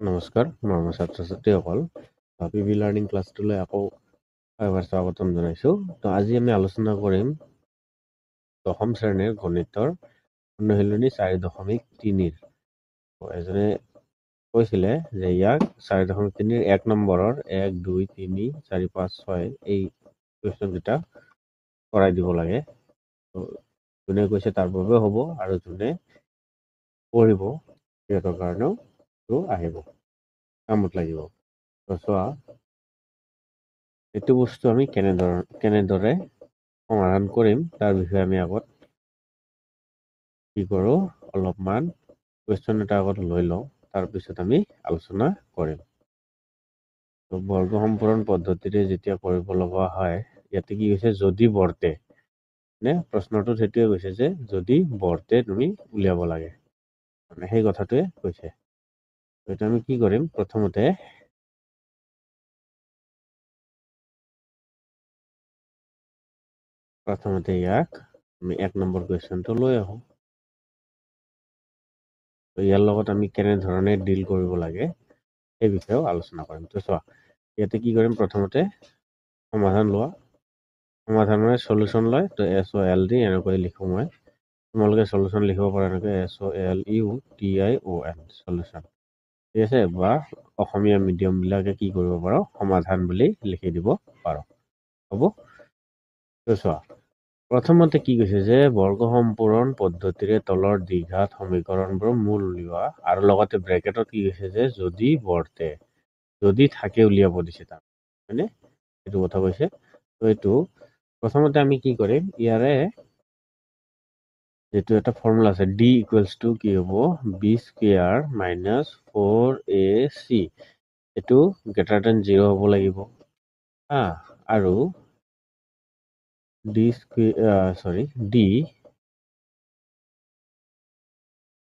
নমস্কাৰ মৰমৰ ছাত্ৰ ছাত্ৰীসকল, পিভি লাৰ্ণিং ক্লাছটোলৈ আকৌ এবাৰ স্বাগতম জনাইছোঁ। তো আজি আমি আলোচনা কৰিম দশম শ্ৰেণীৰ গণিতৰ অনুশীলনী 4.3। এজনে কৈছিলে যে ইয়াক 4.3 1 নম্বৰৰ 1 2 3 4 5 6 এই কুৱেশ্যনকেইটা কৰাই দিব লাগে। তো যোনে কৈছে তাৰ বাবেও হ'ব, আৰু যোনে পঢ়িব সিহঁতৰ কাৰণেও আহিব, কামত লাগিব। চোৱা, এইটো বস্তু আমি কেনেদৰে সমাধান কৰিম তাৰ বিষয়ে আমি আগত কি কৰোঁ, অলপমান কুৱেশ্যন এটা আগত লৈ লওঁ, তাৰপিছত আমি আলোচনা কৰিম। তো বৰ্গ সম্পূৰণ পদ্ধতিৰে যেতিয়া কৰিব লগা হয়, ইয়াতে কি কৈছে, যদি বৰ্তে, প্ৰশ্নটোত সেইটোৱে কৈছে যে যদি বৰ্তে তুমি উলিয়াব লাগে, মানে সেই কথাটোৱে কৈছে। এইটো আমি কি কৰিম, প্ৰথমতে ইয়াক আমি 1 নম্বৰ কুৱেশ্যনটো লৈ আহোঁ। তো ইয়াৰ লগত আমি কেনেধৰণে ডিল কৰিব লাগে সেই বিষয়েও আলোচনা কৰিম। তো চোৱা, ইয়াতে কি কৰিম, প্ৰথমতে সমাধান লোৱা, সমাধানৰ সলিউশ্যন লয়। তো SOLD এনেকৈ লিখোঁ মই, তোমালোকে সলিউশ্যন লিখিব পাৰা এনেকৈ SOLUTION সলিউশ্যন, ঠিক আছে, বা অসমীয়া মিডিয়ামবিলাকে কি কৰিব পাৰোঁ, সমাধান বুলি লিখি দিব পাৰোঁ, হ'ব। তো চোৱা, প্ৰথমতে কি কৈছে যে বৰ্গ সম্পূৰণ পদ্ধতিৰে তলৰ দ্বিঘাত সমীকৰণবোৰ মূল উলিওৱা, আৰু লগতে ব্ৰেকেটত কি কৈছে যে যদি বৰ্তে, যদি থাকে উলিয়াব দিছে তাক, হয়নে, এইটো কথা কৈছে। তো এইটো প্ৰথমতে আমি কি কৰিম, ইয়াৰে যেটো এটা ফৰ্মুলা আছে, D = কি হ'ব, B² - 4AC, এইটো > 0 হ'ব লাগিব, আৰু D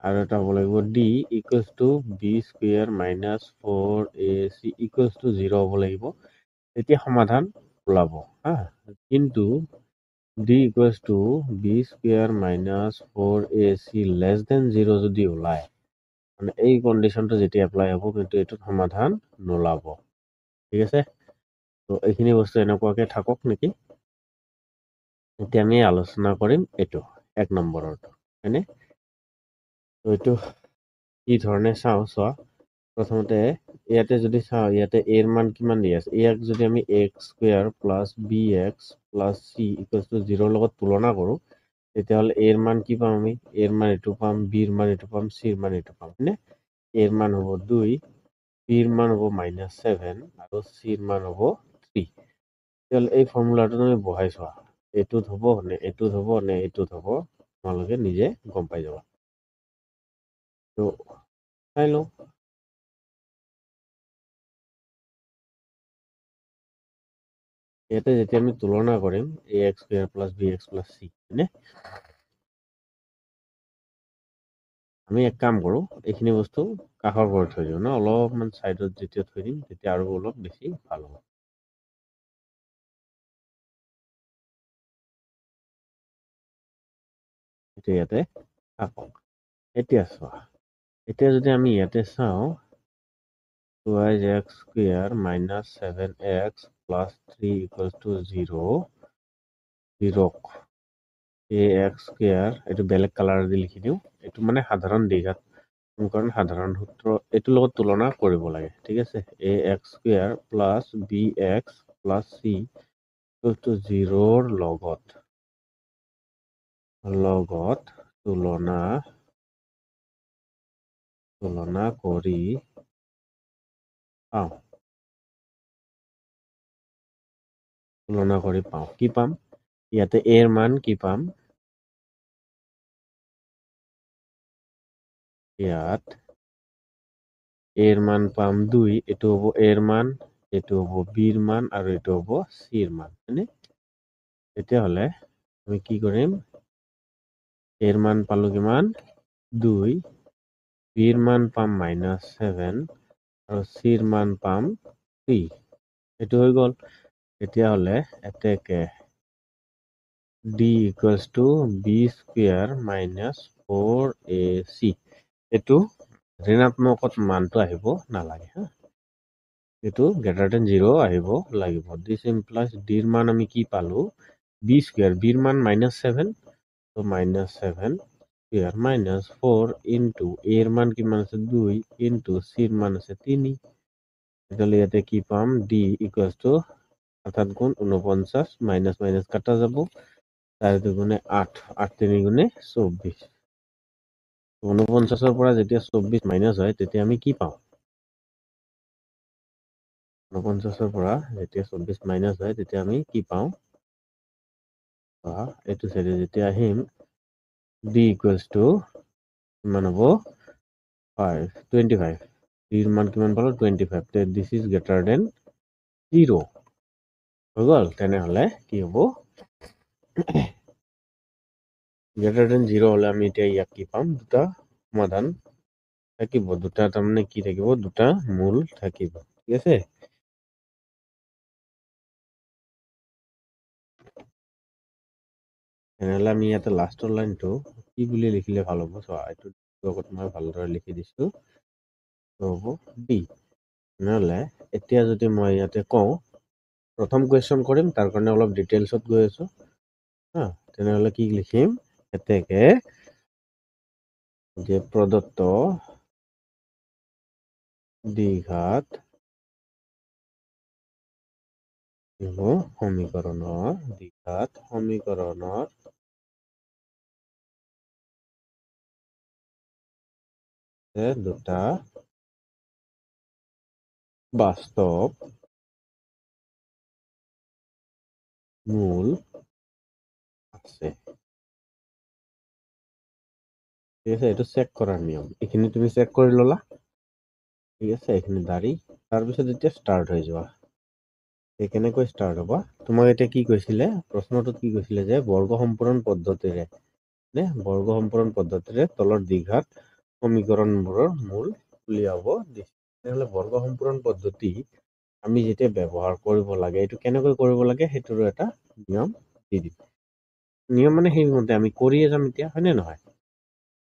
আৰু এটা হ'ব লাগিব D = B² - 4AC = 0 হ'ব লাগিব, এতিয়া সমাধান ওলাব। কিন্তু D = B² - 4AC <0 যদি ওলায়, মানে এই কণ্ডিশ্যনটো যেতিয়া এপ্লাই হ'ব, কিন্তু এইটোত সমাধান নোলাব, ঠিক আছে। তো এইখিনি বস্তু এনেকুৱাকে থাকক নেকি। এতিয়া আমি আলোচনা কৰিম এইটো 1 নম্বৰৰটো, হয়নে। তো এইটো কি ধৰণে চাওঁ, চোৱা, প্ৰথমতে ইয়াতে যদি চাওঁ, ইয়াতে এৰ মান কিমান দি আছে, ইয়াক যদি আমি x² + bx + c = 0 লগত তুলনা কৰোঁ, তেতিয়াহ'লে এৰ মান কি পাম আমি, এৰ মান এইটো পাম, বিৰ মান এইটো পাম, চিৰ মান এইটো পাম, হয়নে। এৰ মান হ'ব 2, বিৰ মান হ'ব -7, আৰু চিৰ মান হ'ব 3। তেতিয়াহ'লে এই ফৰ্মুলাটো তুমি বহাই চোৱা, এইটোত হ'ব নে এইটোত হ'ব নে এইটোত হ'ব, তোমালোকে নিজে গম পাই যাবা। তো চাই লওঁ, ইয়াতে যেতিয়া আমি তুলনা কৰিম ax² + bx + c, হয়নে, আমি এক কাম কৰোঁ, এইখিনি বস্তু কাষৰ কৰি থৈ দিওঁ ন, অলপমান চাইডত যেতিয়া থৈ দিম তেতিয়া আৰু অলপ বেছি ভাল হ'ব। এতিয়া ইয়াতে থাকক। এতিয়া চোৱা, এতিয়া যদি আমি ইয়াতে চাওঁ, 2x² - 7x + 3 = 0, 0ক ax², এইটো বেলেগ কালাৰ দি লিখি দিওঁ, এইটো মানে সাধাৰণ দ্বিঘাত সমীকৰণ, সাধাৰণ সূত্ৰ, এইটোৰ লগত তুলনা কৰিব লাগে, ঠিক আছে। ax² + bx + c = 0ৰ লগত তুলনা কৰি পাওঁ, কি পাম, ইয়াতে এৰ মান কি পাম, ইয়াত এৰ মান পাম 2, এইটো হ'ব এৰ মান, এইটো হ'ব বিৰ মান, আৰু এইটো হ'ব চিৰ মান, হয়নে। তেতিয়াহ'লে আমি কি কৰিম, এৰ মান পালো কিমান, 2, বিৰ মান পাম -7, আৰু চিৰ মান পাম 3, এইটো হৈ গ'ল। তেতিয়াহ'লে এতেকে D = B² - 4AC, এইটো ঋণাত্মকত মানটো আহিব নালাগে হা এইটো গ্ৰেটাৰ দেন 0 আহিব লাগিব দিছ ইমপ্লাইজ ডিৰ মান আমি কি পালো বি স্কোয়াৰ বিৰ মান -7 তো -7 স্কোয়ার -4 ইনটু এর মান কিমান আছে 2 ইনটু সির মান আছে 3 তাহলে ইয়াতে কি পাম ডি ইকুয়ালস টু 7 গুণ 49 মাইনাস মাইনাস কাটা যাব 4 দুগুণে 8 8 3 গুণে 24 49 পৰা যেতিয়া 24 মাইনাস হয় তেতিয়া আমি কি পাওঁ 49 পৰা যেতিয়া 24 মাইনাস হয় তেতিয়া আমি কি পাওঁ এইটো সাইডে যেতিয়া আহিম d ইকুয়ালস টু কিমান হ'ব 25 ডিৰ মান কিমান পালো 25 তে দিস ইজ গ্ৰেটাৰ দেন 0 হৈ গ'ল তেনেহলে কি হ'ব গ্ৰেটাৰ দেন 0 হলে আমি এতিয়া ইয়াক কি পাম দুটা সমাধান থাকিব দুটা তাৰমানে কি থাকিব দুটা মূল থাকিব ঠিক আছে তেনেহলে আমি ইয়াতে লাষ্টৰ লাইনটো কি বুলি লিখিলে ভাল হ'ব চোৱা এইটো লগত মই ভালদৰে লিখি দিছো তো হ'ব ডি নহলে এতিয়া যদি মই ইয়াতে কওঁ প্ৰথম কোৱেশ্চন কৰিম তাৰ কাৰণে অলপ ডিটেইলছত গৈ আছো হা তেনেহলে কি লিখিম এতেকে যে প্ৰদত্ত দ্বিঘাত সমীকৰণৰ দুটা বাস্তৱ মূল আছে ঠিক আছে এইটো চেক কৰাৰ নিয়ম এইখিনি তুমি চেক কৰি ললা ঠিক আছে এইখিনি দাঁড়ি তাৰপিছত এতিয়া ষ্টাৰ্ট হৈ যোৱা কেনেকৈ ষ্টাৰ্ট হ'ব তোমাক এতিয়া কি কৈছিলে প্ৰশ্নটোত কি কৈছিলে যে বৰ্গ সম্পূৰণ পদ্ধতিৰে বৰ্গ সম্পূৰণ পদ্ধতিৰে তলৰ দ্বিঘাত সমীকৰণবোৰৰ মূল উলিয়াব দিছে তেনেহলে বৰ্গ সম্পূৰণ পদ্ধতি আমি যেতিয়া ব্যৱহাৰ কৰিব লাগে এইটো কেনেকৈ কৰিব লাগে সেইটোৰ এটা নিয়ম দি দিম নিয়ম মানে সেইমতে আমি কৰিয়ে যাম এতিয়া হয় নে নহয়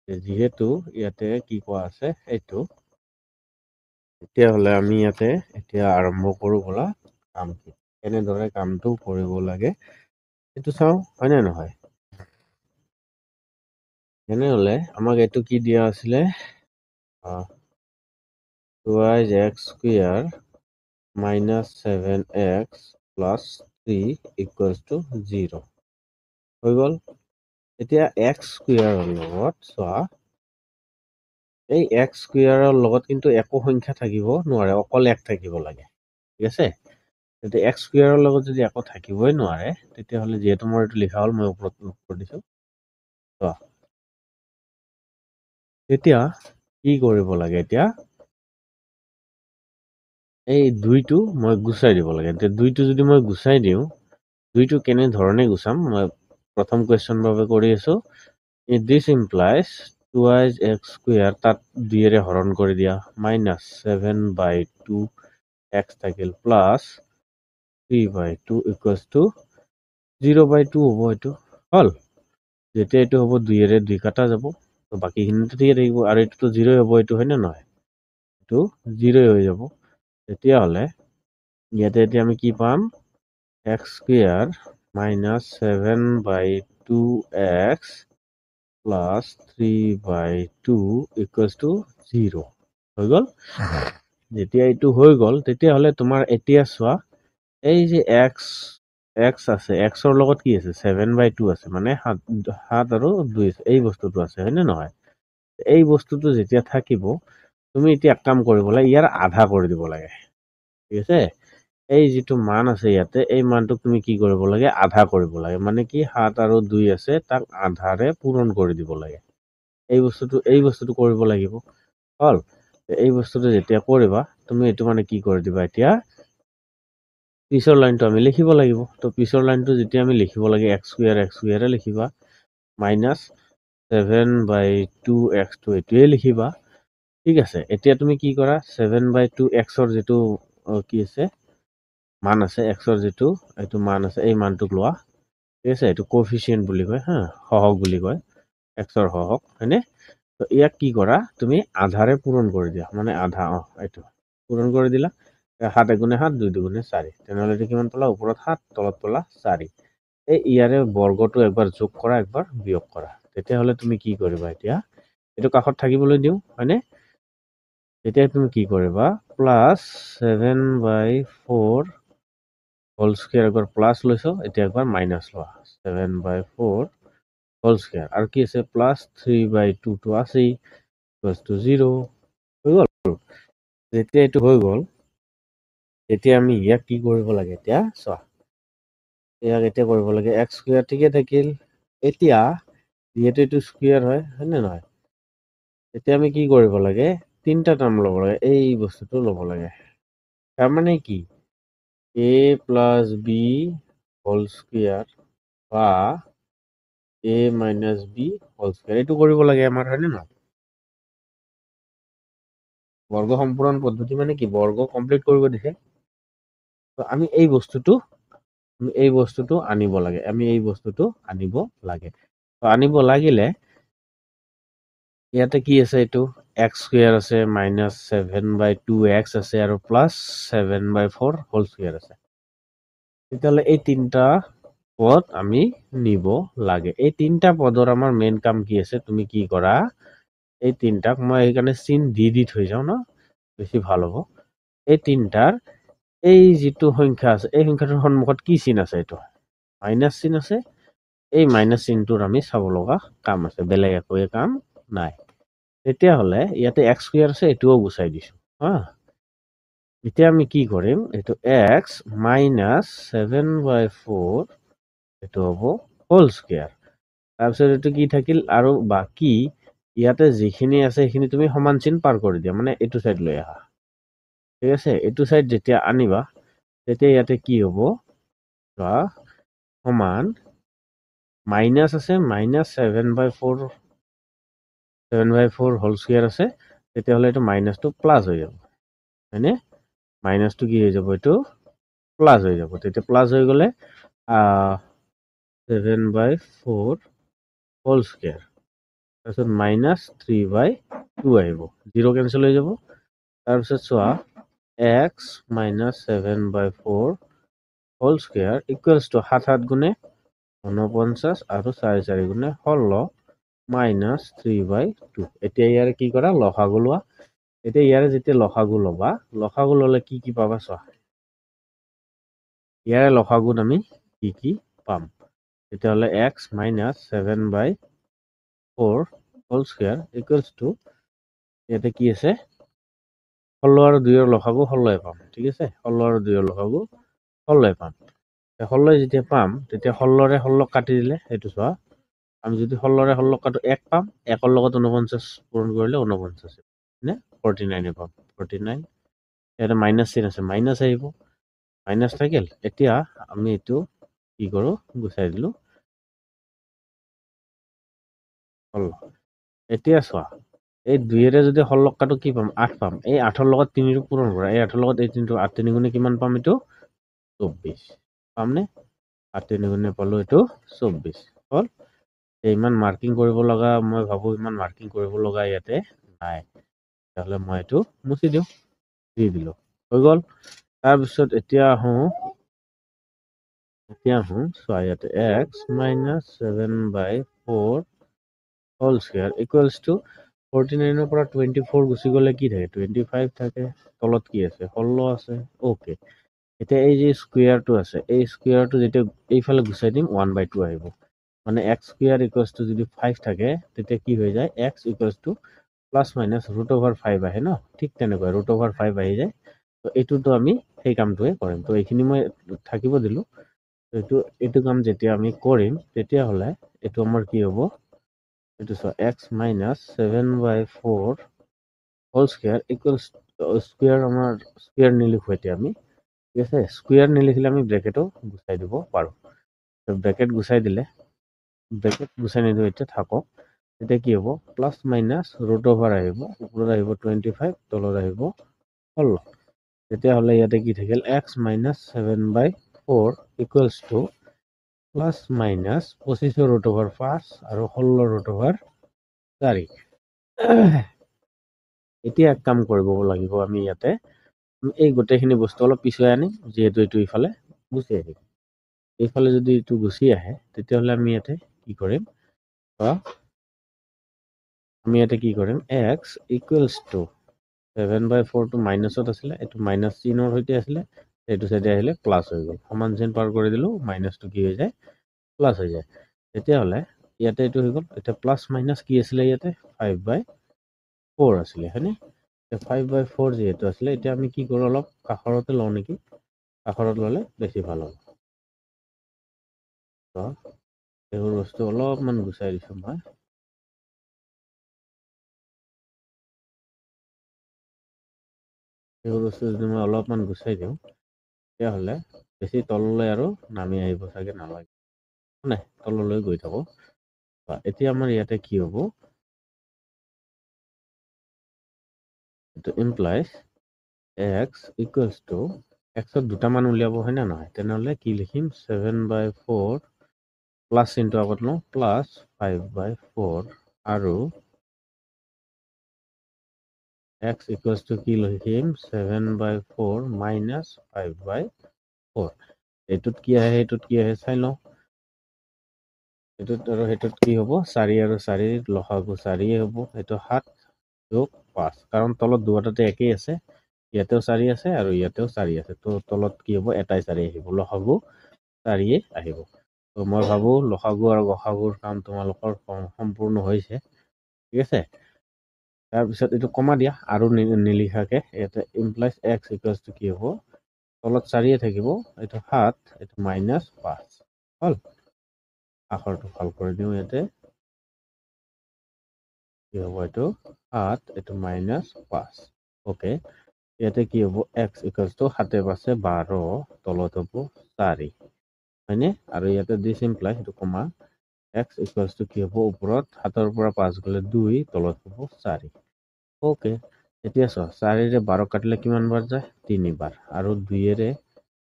যেহেতু ইয়াতে কি কোৱা আছে এইটো তেতিয়াহ'লে আমি ইয়াতে এতিয়া আৰম্ভ কৰো বলা কামটো এনেদৰে কামটো কৰিব লাগে এইটো চাও হয় নে নহয় তেনেহ'লে আমাক এইটো কি দিয়া আছিলে 2x square -7x plus 3 equals to 0 হৈ গল এতিয়া x স্কয়াৰৰ লগত চোৱা এই x স্কয়াৰৰ লগত কিন্তু একো সংখ্যা থাকিব নোৱাৰে অকল এক থাকিব লাগে ঠিক আছে যদি x স্কয়াৰৰ লগত যদি একো থাকিবই নোৱাৰে তেতিয়াহ'লে যেহেতু মোৰ এইটো লিখা হ'ল মই ওপৰত কৰি দিছো চোৱা এতিয়া কি কৰিব লাগে এতিয়া এই দুইটো মই গুচাই দিব লাগে তে দুইটো যদি মই গুচাই দিও দুইটো কেনে ধৰণে গুচাম মই প্ৰথম কোৱেশ্চন বাবে কৰি আছো দিস ইমপ্লাইজ 2x স্কয়াৰ তাত 2 এৰে হৰণ কৰি দিয়া -7/2 x থাকিল প্লাস 3/2 ইকুয়ালস টু 0/2 হ'ব এইটো হল যেতিয়া এইটো হ'ব 2 এৰে 2 কাটা যাব তো বাকিখিনিটো ঠিকে থাকিব আৰু এইটোটো 0 হ'ব এইটো হয় না নহয় এইটো 0 হৈ যাব তেতিয়াহ'লে ইয়াতে এতিয়া আমি কি পাম x square -7/2x plus 3/2 equals to 0 হৈ গল যেতিয়া এইটো হৈ গল তেতিয়াহ'লে তোমাৰ এতিয়া চোৱা এই যে x আছে x ৰ লগত কি আছে 7/2 আছে মানে 7 আৰু 2 এই বস্তুটো আছে হয় নে নহয় এই বস্তুটো যেতিয়া থাকিব তুমি এতিয়া এক কাম কৰিব লাগে ইয়াৰ আধা কৰি দিব লাগে ঠিক আছে এই যেটো মান আছে ইয়াতে এই মানটোক তুমি কি কৰিব লাগে আধা কৰিব লাগে মানে কি 7 আৰু 2 আছে তাক আধাৰে পূৰণ কৰি দিব লাগে এই বস্তুটো কৰিব লাগিব হল এই বস্তুটো যেতিয়া কৰিবা তুমি এটো মানে কি কৰি দিবা এতিয়া পিছৰ লাইনটো আমি লিখিব লাগিব তো পিছৰ লাইনটো যেতিয়া আমি লিখিব লাগে x স্কয়াৰে লিখিবা -7/2x টো এটোৱে লিখিবা ঠিক আছে এতিয়া তুমি কি কৰা 7/2x ৰ যেটো কি আছে মান আছে x ৰ যেটো এইটো মান আছে এই মানটোক লোৱা ঠিক আছে এইটো কোএফিচিয়েন্ট বুলি কয় হা সহগ বুলি কয় x ৰ সহগ হয়নে তো ইয়াক কি কৰা তুমি আধাৰে পূৰণ কৰি দিয়া মানে আধা এইটো পূৰণ কৰি দিলা 7 এগুণে 7 2 দুগুণে 4 তেনেহ'লে এইটো কিমান পালা ওপৰত 7 তলত পালা 4 এই ইয়াৰে বৰ্গটো একবাৰ যোগ কৰা একবাৰ বিয়োগ কৰা তেতিয়াহ'লে তুমি কি কৰিবা এতিয়া এইটো কাষত থাকিবলৈ দিওঁ হয়নে তেতিয়া তুমি কি কৰিবা প্লাস 7/4 হোল স্কয়াৰ একবাৰ প্লাস লৈছো এতিয়া একবাৰ মাইনাস লোৱা 7/4 হোল স্কয়াৰ আৰু কি আছে প্লাস 3/2 টো আছেই ইকুয়ালস টু 0 হৈ গ'ল যেতিয়া এইটো হৈ গ'ল তেতিয়া আমি ইয়াক কি কৰিব লাগে এতিয়া চোৱা ইয়াক এতিয়া কৰিব লাগে x স্কয়াৰ ঠিকে থাকিল এতিয়া যিহেতু এইটো স্কয়াৰ হয় হয়নে নহয় এতিয়া আমি কি কৰিব লাগে তিনটা টাৰ্ম ল'ব লাগে এই বস্তুটো ল'ব লাগে তাৰ মানে কি a plus b whole square বা a minus b whole square এইটো কৰিব লাগে আমাৰ হয়নে নহয় বৰ্গ সম্পূৰণ পদ্ধতি মানে কি বৰ্গ কমপ্লিট কৰিব দিছে তো আমি এই বস্তুটো আনিব লাগে তো আনিব লাগিলে ইয়াতে কি আছে এইটো x স্কয়ার আছে minus 7/2x আছে আৰু প্লাস 7/4 হোল স্কয়ার আছে তেতিয়াহ'লে এই তিনটা পদ আমি নিব লাগে এই তিনটা পদৰ আমাৰ মেইন কাম কি আছে তুমি কি কৰা এই তিনটাক মই এইকাৰণে চিন দি থৈ যাওঁ ন বেছি ভাল হ'ব এই তিনটাৰ এই যিটো সংখ্যা আছে এই সংখ্যাটোৰ সন্মুখত কি চিন আছে এইটো মাইনাস চিন আছে এই মাইনাস চিনটোৰ আমি চাব লগা কাম আছে বেলেগ একো কাম নাই তেতিয়াহ'লে ইয়াতে x স্কয়ার আছে এটোও গুচাই দিছো হা এতিয়া আমি কি কৰিম এইটো x minus 7/4 এইটো হ'ব হোল স্কয়াৰ তাৰপিছত এইটো কি থাকিল আৰু বাকি ইয়াতে যিখিনি আছে সেইখিনি তুমি সমান চিন পাৰ কৰি দিয়া মানে এইটো সাইড লৈ আহা ঠিক আছে এইটো সাইড যেতিয়া আনিবা তেতিয়া ইয়াতে কি হ'ব সমান মাইনাস আছে minus 7/4 হোল স্কয়ার আছে তেতিয়াহ'লে এইটো মাইনাসটো প্লাস হৈ যাব হয়নে মাইনাসটো কি হৈ যাব এইটো প্লাস হৈ যাব তেতিয়া প্লাস হৈ গ'লে 7/4 হোল স্কয়ার তাৰপিছত মাইনাস 3/2 আহিব 0 কেনসেল হৈ যাব তাৰপিছত চোৱা x minus 7/4 whole square equals to 7 7 গুণে 49 আৰু 4 4 গুণে 16 minus 3/2 এতিয়া ইয়াৰ কি কৰা লসাগু লোৱা এতিয়া ইয়াৰে যেতিয়া লসাগু ল'বা লসাগু ল'লে কি পাবা চোৱা ইয়াৰে লসাগুত আমি কি পাম তেতিয়াহ'লে x minus 7/4 whole square equals to ইয়াতে কি আছে 16 আৰু 2 ৰ লসাগু 16 পাম ঠিক আছে 16 আৰু 2 ৰ লসাগু 16 পাম 16 যেতিয়া পাম তেতিয়া 16 ৰে 16 কাটি দিলে এইটো চোৱা আমি যদি 16 ৰে 16 কাটো 1 পাম 1 ৰ লগত 49 পূৰণ কৰিলে 49 নে 49 পাম 49 ইয়াতে মাইনাস চিন আছে মাইনাস আহিব মাইনাস থাকিল এতিয়া আমি এইটো কি কৰো গুচাই দিলো এতিয়া চোৱা এই 2 ৰে যদি 16 কাটো কি পাম 8 পাম এই 8 ৰ লগত 3 টো পূৰণ কৰা এই 8 ৰ লগত এই 3 টো 8 3 গুণে কিমান পাম এইটো 24 পামনে 8 3 গুণে পালো এইটো 24 হল ইমান মাৰ্কিং কৰিব লগা মই ভাবো ইমান মাৰ্কিং কৰিব লগা ইয়াতে নাই তাহলে মই এইটো মুছি দিও দি দিলো হৈ গল তাৰপিছত এতিয়া চোৱা ইয়াতে x minus 7/4 whole square equals to 49 ৰ পৰা 24 গুচি গলে কি থাকে 25 থাকে তলত কি আছে 16 আছে ওকে এতিয়া এই যে স্কয়ারটো আছে এই স্কয়ারটো যেতিয়া এইফালে গুচাই দিম 1/2 আহিব মানে x স্কয়ার ইকুয়ালস টু যদি 5 থাকে তেতিয়া কি হৈ যায় x equals to plus minus √5 আহে ন ঠিক তেনেকৈ √5 আহি যায় তো এইটোতো আমি সেই কামটোৱে কৰিম তো এইখিনি মই থাকিব দিলো এইটো কাম যেতিয়া আমি কৰিম তেতিয়া হলে এইটো আমাৰ কি হ'ব এইটো চোৱা x minus 7/4 whole square equals square আমাৰ স্কয়াৰ নিলিখো এতিয়া আমি ঠিক আছে স্কয়াৰ নিলিখিলে আমি ব্ৰেকেটো গুচাই দিব পাৰো তো ব্ৰেকেট গুচাই দিলে ব্ৰেকেট গুচাই নিদিও এতিয়া থাকক তেতিয়া কি হ'ব প্লাস মাইনাস √over আহিব ওপৰত আহিব 25 তলত আহিব 16 তেতিয়া হলে ইয়াতে কি থাকিল x minus 7/4 equals to plus minus 25 √5 আৰু 16 √4 এতিয়া এক কাম কৰিব লাগিব আমি ইয়াতে এই গোটেইখিনি বস্তু অলপ পিছুৱাই আনিম, যিহেতু এইটো ইফালে গুচি আহিব। এইফালে যদি এইটো গুচি আহে তেতিয়াহ'লে আমি ইয়াতে কি কৰিম, x ইকুৱেলছ টু 7/4 টো মাইনাছত আছিলে, এইটো মাইনাছ চিনৰ সৈতে আছিলে, এইটো চাইডে আহিলে প্লাছ হৈ গ'ল। সমান চিন পাৰ কৰি দিলোঁ, মাইনাছটো কি হৈ যায়, প্লাছ হৈ যায়। তেতিয়াহ'লে ইয়াতে এইটো হৈ গ'ল। এতিয়া প্লাছ মাইনাছ কি আছিলে, ইয়াতে 5/4 আছিলে হয়নে? 5/4 যিহেতু আছিলে, এতিয়া আমি কি কৰোঁ, অলপ কাষৰতে লওঁ নেকি, কাষৰত ল'লে বেছি ভাল হ'ব। এইবোৰ বস্তু অলপমান গুচাই দিছোঁ মই। এইবোৰ বস্তু যদি মই অলপমান গুচাই দিওঁ তেতিয়াহ'লে বেছি তললৈ আৰু নামি আহিব চাগে নালাগে, নাই তললৈ গৈ থাকোঁ। এতিয়া আমাৰ ইয়াতে কি হ'ব, এইটো ইমপ্লাইজ x ইকুৱেলছ টু এক্সত দুটামান উলিয়াব হয় নে নহয়, তেনেহ'লে কি লিখিম, 7/4 প্লাছ চিনটো আগত লওঁ, প্লাছ 5/4 আৰু x ইকুৱেলছ টু কি লিখিম, 7/4 মাইনাছ 5/4। এইটোত কি আহে সেইটোত কি আহে চাই লওঁ। এইটোত আৰু সেইটোত কি হ'ব, 4 আৰু 4 লসাগু 4 হ'ব, এইটো 7 যোগ 5, কাৰণ তলত দুটাতে একেই আছে, ইয়াতেও 4 আছে আৰু ইয়াতেও 4 আছে, তো তলত কি হ'ব, এটাই 4 আহিব, লসাগু 4 আহিব। তো মই ভাবোঁ লসাগু আৰু গসাগুৰ কাম তোমালোকৰ সম্পূৰ্ণ হৈছে, ঠিক আছে। তাৰপিছত এইটো কমা দিয়া আৰু নিলিখাকে, ইয়াতে ইমপ্লাইজ x ইকুৱেলছ টু কি হ'ব, তলত 4 থাকিব, এইটো 7, এইটো মাইনাছ 5 হ'ল। আখৰটো ভাল কৰি দিওঁ, ইয়াতে কি হ'ব, এইটো 7, এইটো মাইনাছ 5, অ'কে। ইয়াতে কি হ'ব, x ইকুৱেলছ টু 7 × 5 = 12, তলত হ'ব 4 হয়নে, আৰু ইয়াতে দিছ ইমপ্লাই সেইটো কমা, x ইকুৱেলছ টু কি হ'ব, ওপৰত 7ৰ পৰা 5 গ'লে 2, তলত হ'ব 4, অ'কে। এতিয়া চোৱা, 4ৰে 12 কাটিলে কিমান বাৰ যায়, 3 বাৰ, আৰু 2ৰে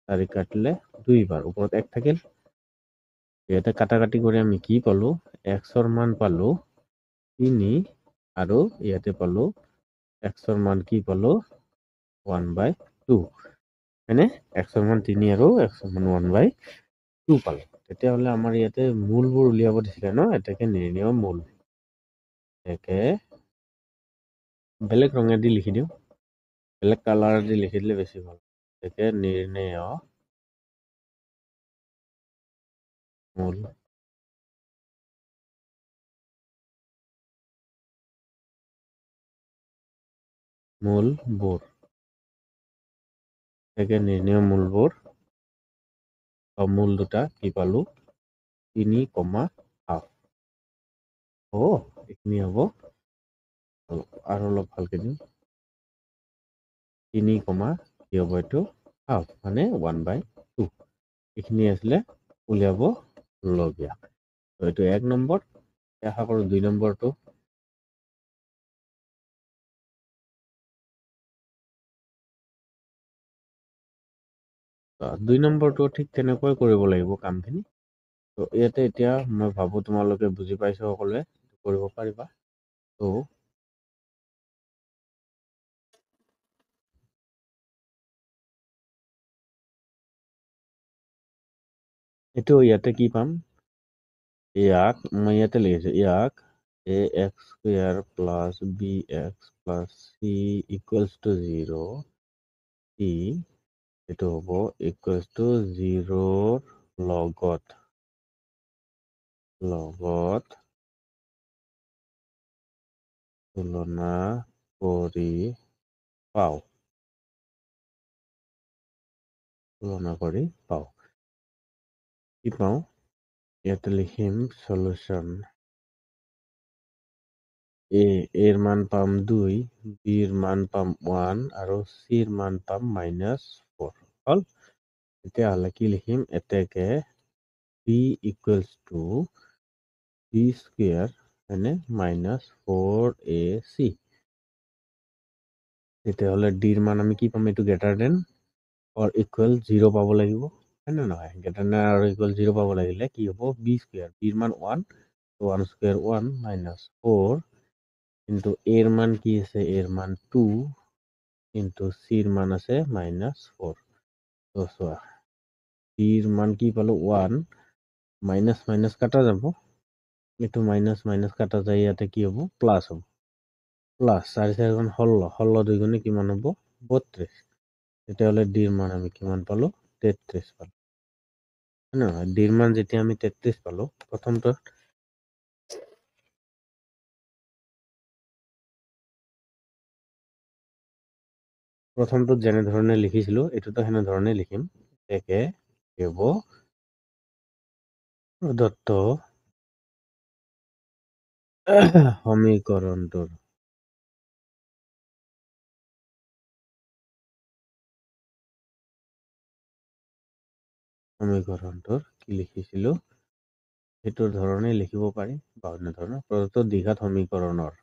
4 কাটিলে 2 বাৰ, ওপৰত 1 থাকিল। ইয়াতে কাটাকাটি কৰি আমি কি পালোঁ, x ৰ মান পালোঁ 3, আৰু ইয়াতে পালোঁ x ৰ মান কি পালোঁ, 1/2 হয়নে, x ৰ মান 3 আৰু x ৰ মান 1/2 পালোঁ। তেতিয়াহ'লে আমাৰ ইয়াতে মূলবোৰ উলিয়াব দিছিলে ন, এতেকে নিৰ্ণয় মূল, একে বেলেগ ৰঙেদি লিখি দিওঁ, বেলেগ কালাৰ দি লিখি দিলে বেছি ভাল, একে নিৰ্ণয় মূল মূলবোৰ, একে নিৰ্ণয় মূলবোৰ, মূল দুটা কি পালোঁ, 3, ½ এইখিনি হ'ব, আৰু অলপ ভালকে দিওঁ, 3, কি হ'ব এইটো, ½ মানে 1/2, এইখিনি আছিলে উলিয়াব লগীয়া। এইটো 1 নম্বৰ, আশা কৰোঁ 2 নম্বৰটো ঠিক তেনেকৈ কৰিব লাগিব কামখিনি। তো ইয়াতে এতিয়া মই ভাবোঁ তোমালোকে বুজি পাইছো, সকলোৱে কৰিব পাৰিবা। তো এইটো ইয়াতে কি পাম, ইয়াক মই ইয়াতে লিখিছোঁ, ইয়াক ax² + bx + c = 0, এইটো হ'ব ইকুৱেলছ টু 0ৰ লগত তুলনা কৰি পাওঁ, কি পাওঁ, ইয়াতে লিখিম সলিউশ্যন, এৰ মান পাম 2, বিৰ মান পাম 1, আৰু চিৰ মান পাম -4 হ'ল। তেতিয়াহ'লে কি লিখিম, এতেকে b ইকুৱেলছ টু b² হয়নে, -4ac, তেতিয়াহ'লে ডিৰ মান আমি কি পাম, এইটো গ্ৰেটাৰ দেন অৰ ইকুৱেল 0 পাব লাগিব, হয় নে নহয়, গ্ৰেটাৰ দেন অৰ ইকুৱেল 0 পাব লাগিলে কি হ'ব, b², বিৰ মান 1, 1² 1 -4 কিন্তু এর মান কি আছে, এর মান 2, কিন্তু সির মান আছে -4। তো চোৱা, সির মান কি পালো 1, মাইনাস মাইনাস কাটা যাব, এইটো মাইনাস মাইনাস কাটা যায়, ইয়াতে কি হ'ব প্লাস হ'ব, প্লাস 4 4 গুণ 16, 16 2 গুণে কিমান হ'ব 32। তেতিয়াহ'লে ডিৰ মান আমি কিমান পালো 33 পালো, হয় নহয়? ডিৰ মান যেতিয়া আমি 33 পালো, প্ৰথমটোত যেনেধৰণে লিখিছিলো এইটোতো সেনেধৰণে লিখিম। একে হ'ব প্ৰদত্ত সমীকৰণটোৰ কি লিখিছিলো সেইটোৰ ধৰণে লিখিব পাৰি বা অন্য ধৰণৰ প্ৰদত্ত দ্বিঘাত সমীকৰণৰ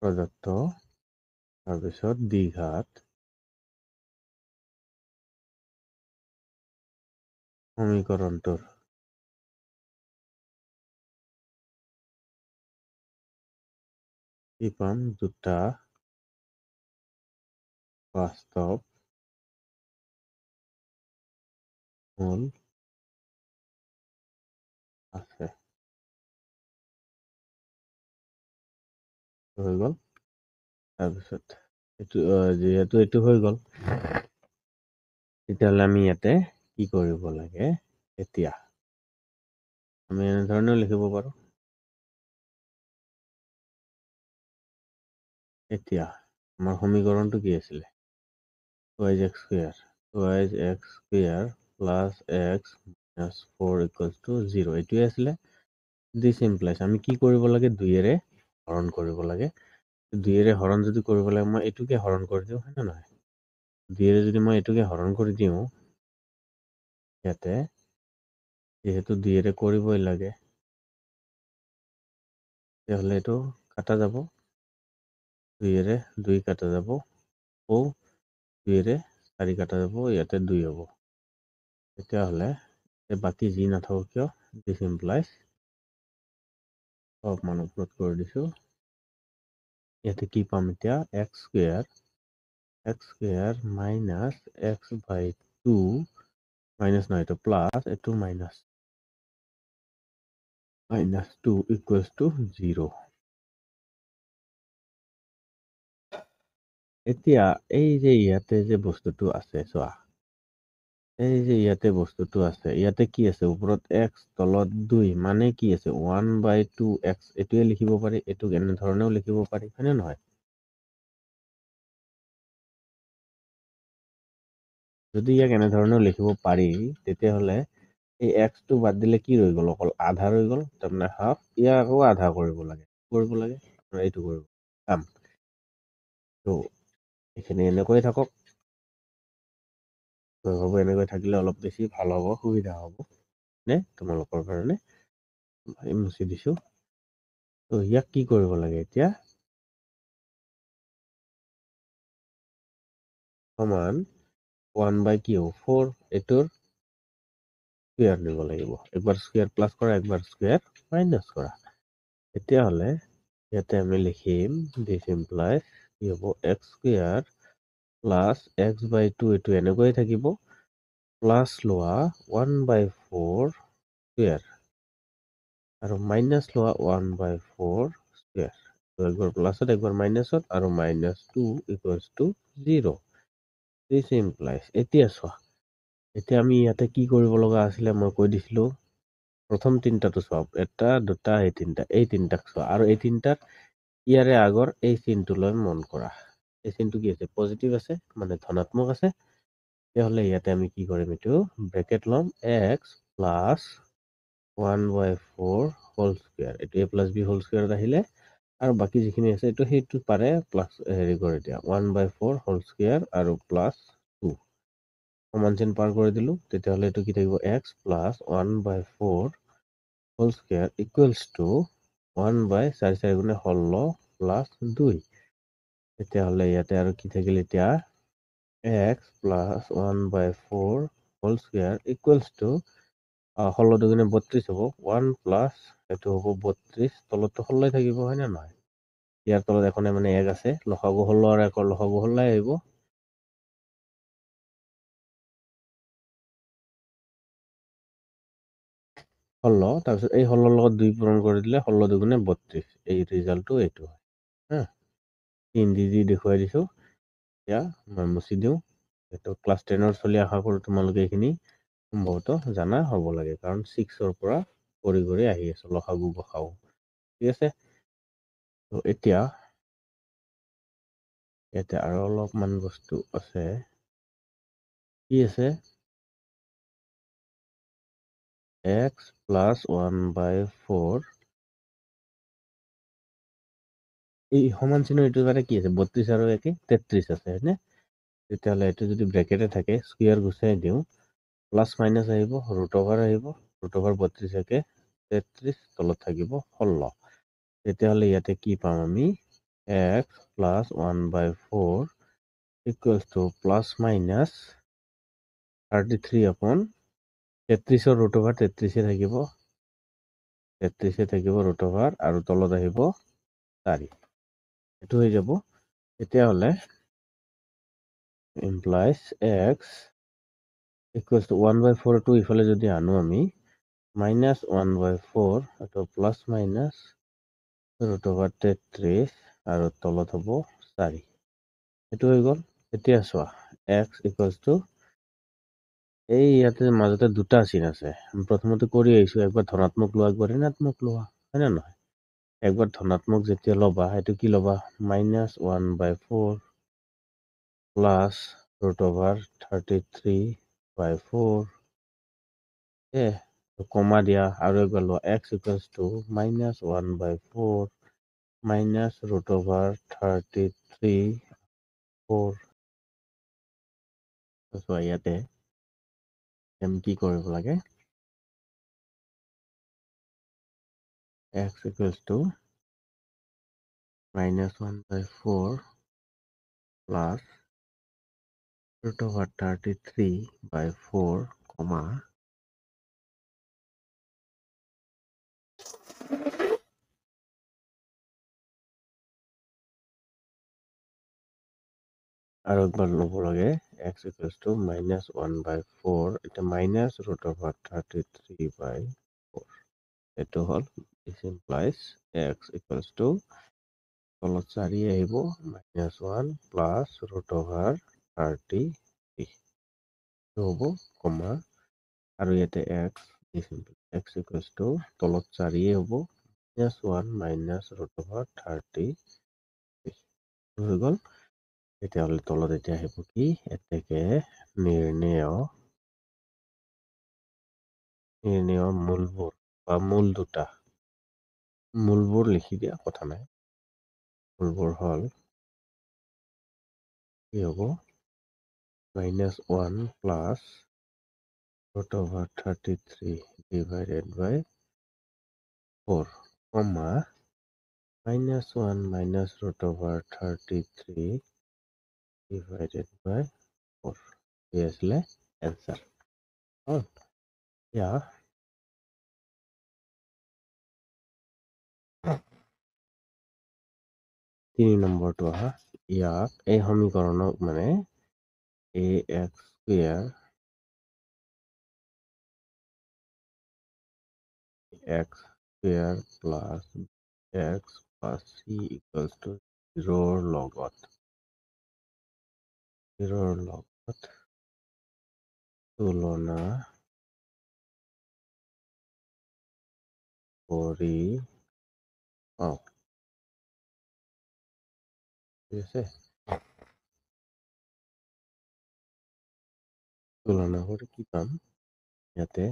প্ৰদত্ত তাৰপিছত দ্বিঘাত সমীকৰণটোৰ কি পাম, দুটা বাস্তৱ মূল আছে। হৈ গ'ল। তাৰপিছত এইটো যিহেতু এইটো হৈ গ'ল, তেতিয়াহ'লে আমি ইয়াতে কি কৰিব লাগে, এতিয়া আমি এনেধৰণেও লিখিব পাৰো। এতিয়া আমাৰ সমীকৰণটো কি আছিলে, 2x square plus x minus 4 equals to 0, এইটোৱে আছিলে। দিছ ইমপ্লাইজ আমি কি কৰিব লাগে, 2ৰে হৰণ কৰিব লাগে। 2ৰে হৰণ যদি কৰিব লাগে, মই এইটোকে হৰণ কৰি দিওঁ, হয় নে নহয়? 2ৰে যদি মই এইটোকে হৰণ কৰি দিওঁ, ইয়াতে যেহেতু 2ৰে কৰিবই লাগে, তেতিয়াহ'লে এইটো কাটা যাব, 2ৰে 2 কাটা যাব, 2ৰে 4 কাটা যাব, ইয়াতে 2 হ'ব। তেতিয়াহ'লে বাকী যি নাথাকক কিয়, দিছ ইমপ্লাইজ সব মান প্লট কৰি দিছো। ইয়াতে কি পাম এতিয়া, x square minus x/2 minus নহয়, এইটো প্লাস, এইটো -2 ইকুয়ালস টু 0। এতিয়া এই যে ইয়াতে যে বস্তুটো আছে চোৱা, এই যে ইয়াতে বস্তুটো আছে, ইয়াতে কি আছে, ওপৰত x তলত 2 মানে কি আছে 1/2x, এইটোৱে লিখিব পাৰি, এইটোক এনেধৰণেও লিখিব পাৰি, হয়নে নহয়? যদি ইয়াক এনেধৰণেও লিখিব পাৰি, তেতিয়াহ'লে এই x টো বাদ দিলে কি ৰৈ গ'ল, অকল আধা ৰৈ গ'ল, তাৰমানে হাফ। ইয়াক আকৌ আধা কৰিব লাগে, এইটো কৰিব কাম। তো এইখিনি এনেকৈ থাকক, মই ভাবো এনেকৈ থাকিলে অলপ বেছি ভাল হ'ব, সুবিধা হ'ব নে তোমালোকৰ কাৰণে। মুছি দিছো। তো ইয়াক কি কৰিব লাগে এতিয়া, সমান 1/4, এইটোৰ স্কুয়াৰ নিব লাগিব, একবাৰ স্কুয়াৰ প্লাস কৰা, একবাৰ স্কুয়াৰ মাইনাস কৰা। তেতিয়াহ'লে ইয়াতে আমি লিখিম, দিছ ইমপ্লাইজ কি হ'ব, x স্কুয়ার প্লাস x/2, এইটো এনেকৈয়ে থাকিব, প্লাস লোৱা 1/4 স্কুয়াৰ আৰু মাইনাস লোৱা 1/4 স্কুয়াৰ। একবাৰ প্লাসত একবাৰ মাইনাসত, আৰু -2 ইকুয়ালস টু 0। দিছ ইমপ্লাইজ, এতিয়া চোৱা, এতিয়া আমি ইয়াতে কি কৰিব লগা আছিলে, মই কৈ দিছিলো প্ৰথম তিনটাটো চোৱা, এটা দুটা এই তিনটাক চোৱা, আৰু এই তিনটাত ইয়াৰে আগৰ এই চিনটোলৈ মন কৰা, এই চিনটো কি আছে, পজিটিভ আছে, মানে ধনাত্মক আছে। তেতিয়াহ'লে ইয়াতে আমি কি কৰিম, এইটো ব্ৰেকেট ল'ম, x প্লাস 1/4 হোল স্কুয়াৰ, এইটো a প্লাস b হোল স্কুয়াৰত আহিলে, আৰু বাকী যিখিনি আছে এইটো সেইটো পাৰে প্লাস হেৰি কৰি দিয়া, 1/4 হোল স্কুয়াৰ আৰু প্লাস 2 সমান চিন পাৰ কৰি দিলো। তেতিয়াহ'লে এইটো কি থাকিব, x plus 1/4 whole square equals to 1/4 4 গুণে 16 প্লাস 2। তেতিয়াহ'লে ইয়াতে আৰু কি থাকিল, এতিয়া x plus 1/4 whole square equals to 16 দুগুণে 32 হ'ব 1 প্লাছ এইটো হ'ব 32 তলততো 16 থাকিব হয় নে নহয় ইয়াৰ তলত এখনে মানে 1 আছে লসাগু 16 আৰু 1ৰ লসাগু 16 আহিব 16 তাৰপিছত এই 16 লগত 2 পূৰণ কৰি দিলে 16 দুগুণে 32 এই ৰিজাল্টটো এইটো হয় হা 3 দি দেখুৱাই দিছো এতিয়া মই মুছি দিওঁ এইটো ক্লাছ 10ৰ চলি আশা কৰোঁ তোমালোকে এইখিনি সম্ভৱতঃ জানা হ'ব লাগে কাৰণ 6ৰ পৰা কৰি আহি আছো লসাগু গসাও ঠিক আছে তো এতিয়া ইয়াতে আৰু অলপমান বস্তু আছে কি আছে x plus 1/4 এই সমান চিহ্ন এইটো মানে কি আছে 32 আৰু 1 33 আছে হয়নে তেতিয়াহ'লে এইটো যদি ব্ৰেকেটে থাকে স্কুৱেৰ গুচাই দিওঁ প্লাছ মাইনাছ আহিব ৰুট অভাৰ আহিব ৰুট অভাৰ 32 একে 33 তলত থাকিব 16 তেতিয়াহ'লে ইয়াতে কি পাম আমি x plus 1/4 equals to plus minus 33 upon 33 root over 33 থাকিব 33 থাকিব ৰুট অভাৰ আৰু তলত আহিব 4 এইটো হৈ যাব তেতিয়াহ'লে implies x equals to 1/4 টো ইফালে যদি আনো আমি minus 1/4 এইটো প্লাছ মাইনাছ ৰুট অভাৰ 33 আৰু তলত হ'ব 4 এইটো হৈ গ'ল এতিয়া চোৱা x equals to এই ইয়াতে মাজতে দুটা চিন আছে প্ৰথমতে কৰি আহিছো একবাৰ ধনাত্মক লোৱা একবাৰ ঋণাত্মক লোৱা হয় নে নহয় একবাৰ ধনাত্মক যেতিয়া ল'বা সেইটো কি ল'বা minus 1/4 plus root over 33/4 কমা দিয়া আৰু একবাৰ লোৱা x equals to minus 1/4 minus root over 33/4 so ইয়াতে আমি কি কৰিব লাগে x equals to minus 1/4 plus root over 33/4 comma আৰু একবাৰ ল'ব লাগে x equals to minus 1/4 এটা minus root over 33/4 এইটো হ'ল this implies x equals to তলত 4 আহিব minus 1 plus root over 33 এইটো হ'ব কমা আৰু ইয়াতে x equals to তলত 4 হ'ব minus 1 minus root over 33 হৈ গ'ল তেতিয়াহ'লে তলত এতিয়া আহিব কি এতেকে নিৰ্ণয় মূলবোৰ বা মূল দুটা মূলবোৰ লিখি দিয়া কথা নাই মূলবোৰ হ'ল কি হ'ব minus 1 plus root over 33 divided by 4 comma minus 1 minus root over 33 divided by 4 এই আছিলে এনসার এতিয়া 3 নম্বৰটো আহা ইয়াক এই সমীকৰণক মানে ax square x square plus x plus c equals to 0 লগত তুলনা কৰি পাওঁ ঠিক আছে তুলনা কৰি কি পাম ইয়াতে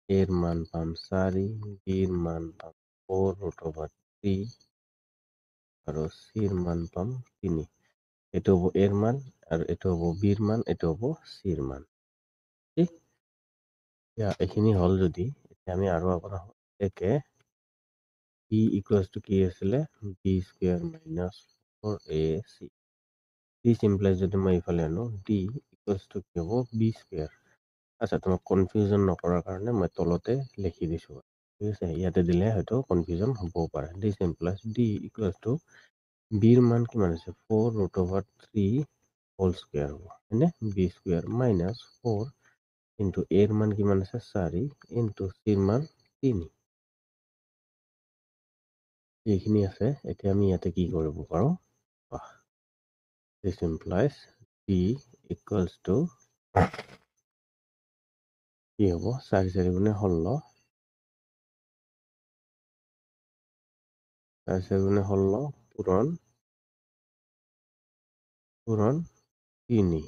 এৰ মান পাম 4 বিৰ মান পাম 4 root over 3 আৰু চিৰ মান পাম 3 এইটো হ'ব এৰ মান আৰু এইটো হ'ব বিৰ মান এইটো হ'ব চিৰ মান ঠিক এইখিনি হ'ল যদি এতিয়া আমি আৰু আপোনাৰ একে b equals to কি আছিলে b square minus 4ac দিছ ইমপ্লাইজ যদি মই এইফালে আনো ডি ইকুৱেলছ টু কি হ'ব বি স্কুৱেৰ। আচ্ছা, তোমাক কনফিউজন নকৰাৰ কাৰণে মই তলতে লিখি দিছোঁ, ঠিক আছে। ইয়াতে দিলে হয়তো কনফিউজন হ'বও পাৰে। দিছ ইমপ্লাইজ ডি ইকুৱেলছ টু বিৰ মান কিমান আছে 4√3 হোল স্কুৱেৰ হ'ব, হয়নে। বি স্কুৱেৰ মাইনাছ 4 ইনটু এৰ মান কিমান আছে 4 ইনটু চিৰ মান 3। এইখিনি আছে। এতিয়া আমি ইয়াতে কি কৰিব পাৰোঁ, দিছ ইমপ্লাইজ ডি ইকুৱেলছ টু কি হ'ব 4 4 গুণে 16, 4 4 গুণে 16 পূৰণ 3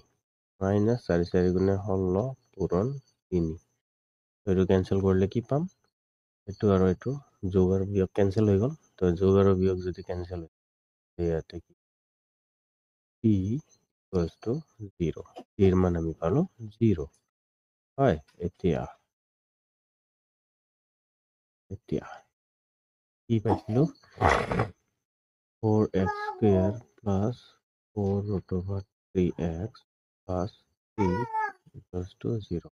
মাইনাছ 4 4 গুণে 16 পূৰণ 3। এইটো কেঞ্চেল কৰিলে কি পাম, এইটো আৰু এইটো যোগ আৰু বিয়োগ কেঞ্চেল হৈ গ'ল। তো যোগ আৰু বিয়োগ যদি কেঞ্চেল হয় ইয়াতে কি পি ইকুৱেলছ টু 0, পিৰ মান আমি পালোঁ 0, হয়। এতিয়া কি পাইছিলোঁ 4x square plus 4√3x plus 3 equals to 0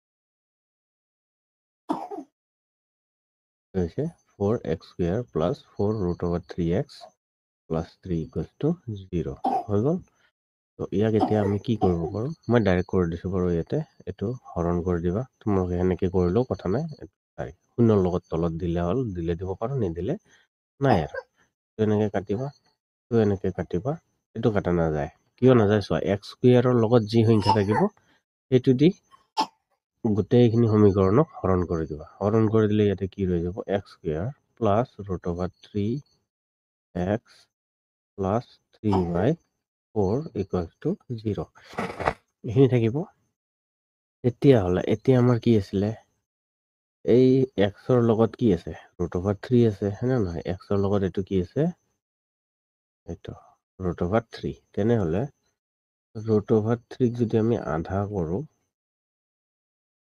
হৈছে 4x square plus 4√3x plus 3 equals to 0 হৈ গ'ল। তো ইয়াক এতিয়া আমি কি কৰিব পাৰোঁ, মই ডাইৰেক্ট কৰি দিছোঁ বাৰু। ইয়াতে এইটো হৰণ কৰি দিবা, তোমালোকে সেনেকৈ কৰিলেও কথা নাই। শূন্যৰ লগত তলত দিলে হ'ল, দিলে দিব পাৰোঁ, নিদিলে নাই আৰু। এনেকৈ কাটিবা, তো এনেকৈ কাটিবা, এইটো কাটা নাযায়। কিয় নাযায় চোৱা, এক্স স্কুৱেৰৰ লগত যি সংখ্যা থাকিব সেইটো দি গোটেইখিনি সমীকৰণক হৰণ কৰি দিবা। হৰণ কৰি দিলে ইয়াতে কি ৰৈ যাব x square plus √3x plus 3y4 equals to 0 এইখিনি থাকিব। তেতিয়াহ'লে এতিয়া আমাৰ কি আছিলে, এই এক্সৰ লগত কি আছে √3 আছে, হয়নে নহয়। এক্সৰ লগত এইটো কি আছে, এইটো √3। তেনেহ'লে √3ক যদি আমি আধা কৰোঁ,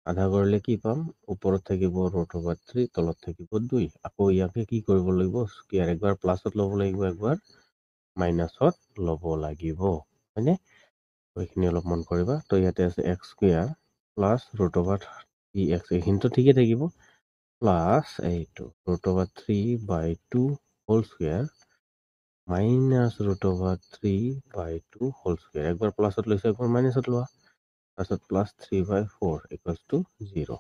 আধা কৰিলে কি পাম, ওপৰত থাকিব √3, তলত থাকিব 2। আকৌ ইয়াকে কি কৰিব লাগিব, স্কুৱেৰ একবাৰ প্লাছত ল'ব লাগিব, একবাৰ মাইনাছত ল'ব লাগিব, হয়নে। এইখিনি অলপ মন কৰিবা। তো ইয়াতে আছে এক্স স্কুৱেৰ প্লাছ √3x, এইখিনিতো ঠিকে থাকিব, প্লাছ এইটো √3/2 whole square minus √3/2 whole square. একবাৰ প্লাছত লৈছে, একবাৰ মাইনাছত লোৱা, তাৰপিছত প্লাছ 3/4 ইকুৱেলছ টু 0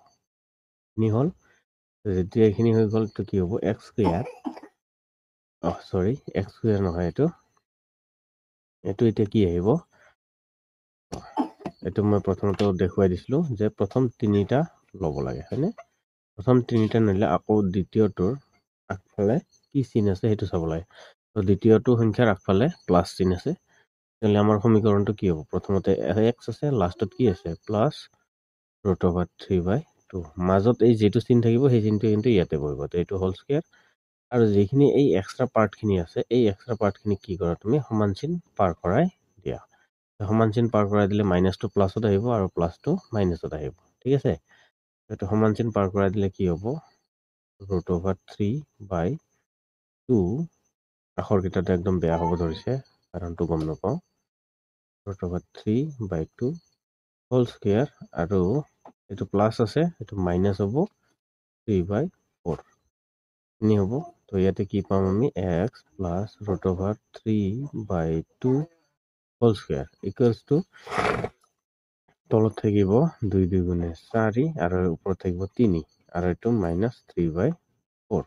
এইখিনি হ'ল। যেতিয়া এইখিনি হৈ গ'ল তো কি হ'ব এক্স স্কুৱেৰ, এক্স স্কুৱেৰ নহয়, এইটো এতিয়া কি আহিব, এইটো মই প্ৰথমতে দেখুৱাই দিছিলোঁ যে প্ৰথম তিনিটা ল'ব লাগে, হয়নে। প্ৰথম তিনিটা নিলে আকৌ দ্বিতীয়টোৰ আগফালে কি চিন আছে সেইটো চাব লাগে। তো দ্বিতীয়টো সংখ্যাৰ আগফালে প্লাছ চিন আছে, তেতিয়াহ'লে আমাৰ সমীকৰণটো কি হ'ব, প্ৰথমতে এক্স আছে, লাষ্টত কি আছে প্লাছ √3/2, মাজত এই যিটো চিন থাকিব সেই চিনটো কিন্তু ইয়াতে বহিব। তো এইটো হোল স্কুৱেৰ, আৰু যিখিনি এই এক্সট্ৰা পাৰ্টখিনি আছে এই এক্সট্ৰা পাৰ্টখিনি কি কৰা, তুমি সমান চিন পাৰ কৰাই দিয়া। সমান চিন পাৰ কৰাই দিলে মাইনাছটো প্লাছত আহিব আৰু প্লাছটো মাইনাছত আহিব, ঠিক আছে। এইটো সমান চিন পাৰ কৰাই দিলে কি হ'ব √3/2, আখৰকেইটাতো একদম বেয়া হ'ব ধৰিছে, কাৰণটো গম নাপাওঁ। √3/2 হোল স্কুৱেৰ, আৰু এইটো প্লাছ আছে, এইটো মাইনাছ হ'ব 3/4 এনে হ'ব। তো ইয়াতে কি পাম আমি x plus √3/2 whole square equals to, তলত থাকিব 2 2 গুণে 4 আৰু ওপৰত থাকিব 3 আৰু এইটো মাইনাছ 3/4।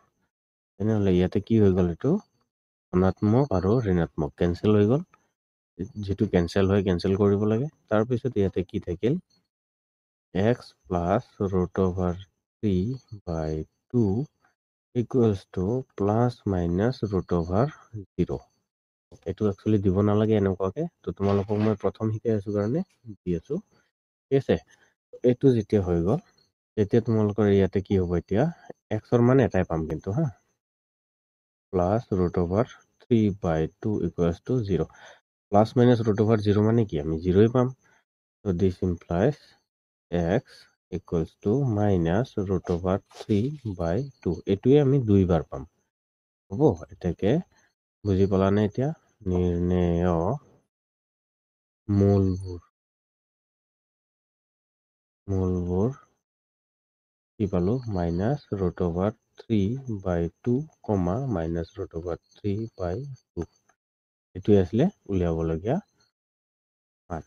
তেনেহ'লে ইয়াতে কি হৈ গ'ল, এইটো ধনাত্মক আৰু ঋণাত্মক কেঞ্চেল হৈ গ'ল। যিটো কেঞ্চেল হয় কেঞ্চেল কৰিব লাগে। তাৰপিছত ইয়াতে কি থাকিল, x plus √3/2 equals to plus minus √0। এইটো একচুৱেলি দিব নালাগে এনেকুৱাকে, তো তোমালোকক মই প্ৰথম শিকাই আছোঁ কাৰণে দি আছোঁ, ঠিক আছে। এইটো যেতিয়া হৈ গ'ল তেতিয়া তোমালোকৰ ইয়াতে কি হ'ব, এতিয়া এক্সৰ মান এটাই পাম কিন্তু plus √3/2 equals to 0। Plus minus √0 মানে কি, আমি 0ই পাম। তো this implies x equals to minus √3/2, এইটোৱে আমি 2 বাৰ পাম, হ'ব। এতিয়াকে বুজি পালানে এতিয়া, নিৰ্ণেয় মূলবোৰ কি পালো -√3/2, -√3/2 এইটোৱে আছিলে উলিয়াবলগীয়া মান।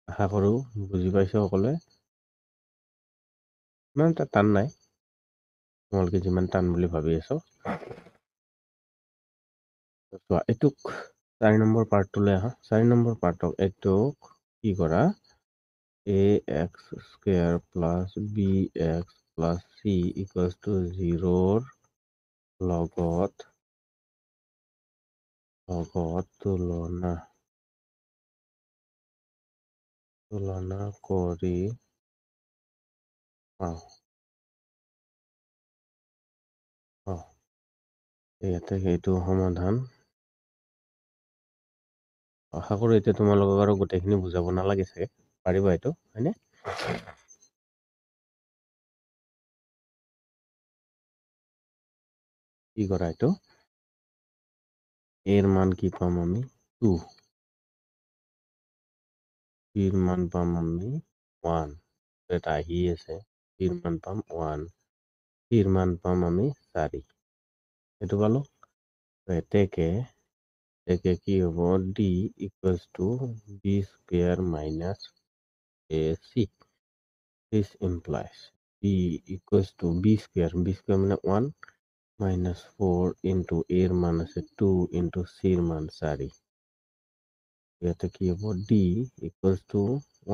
আশা কৰো বুজি পাইছো সকলোৱে। ইমান এটা টান নাই, তোমালোকে যিমান টান বুলি ভাবি আছো। চোৱা এইটোক 4 নম্বৰ পাৰ্টটোলৈ আহা। 4 নম্বৰ পাৰ্টক এইটোক কি কৰা, ax² + bx + c = 0ৰ লগত তুলনা কৰি ইয়াতে সেইটো সমাধান। আশা কৰো এতিয়া তোমালোকক আৰু গোটেইখিনি বুজাব নালাগে চাগে, পাৰিবা এইটো, হয়নে? কি কৰা এইটো, এৰ মান কি পাম আমি 2, বিৰ মান পাম আমি 1, এটা আহি আছে, বিৰ মান পাম 1, চিৰ মান পাম আমি 4, এইটো পালো। এতেকে কি হ'ব, d = b² - ac। This implies d = b² মানে 1 -4 into a ৰ মান আছে 2 into c ৰ মান 4। ইয়াতে কি হ'ব, d =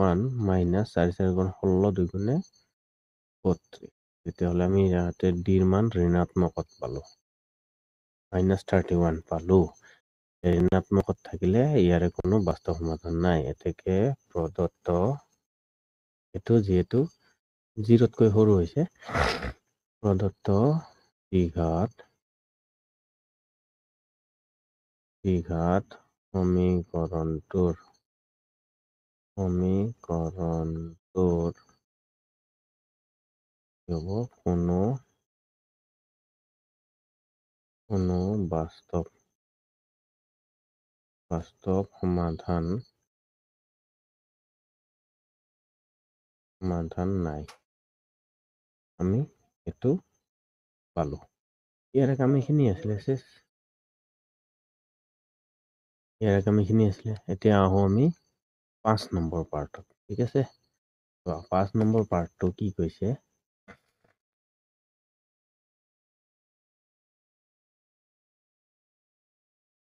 1 - 4 4 গুণ 16 2 গুণে 32। তেতিয়াহ'লে আমি ইয়াতে d ৰ মান ঋণাত্মকত পালো, -31 পালো। ঋণাত্মকত থাকিলে ইয়াৰে কোনো বাস্তৱ সমাধান নাই। এতেকে প্ৰদত্ত এইটো যিহেতু 0তকৈ সৰু হৈছে, প্ৰদত্ত দ্বিঘাত সমীকৰণটোৰ কি হ'ব, কোনো বাস্তৱ সমাধান নাই। আমি এইটো পালো। ইয়াৰে কামখিনি আছিলে শেষ। এতিয়া আহো আমি 5 নম্বৰ পাৰ্টত, ঠিক আছে? 5 নম্বৰ পাৰ্টটো কি কৈছে,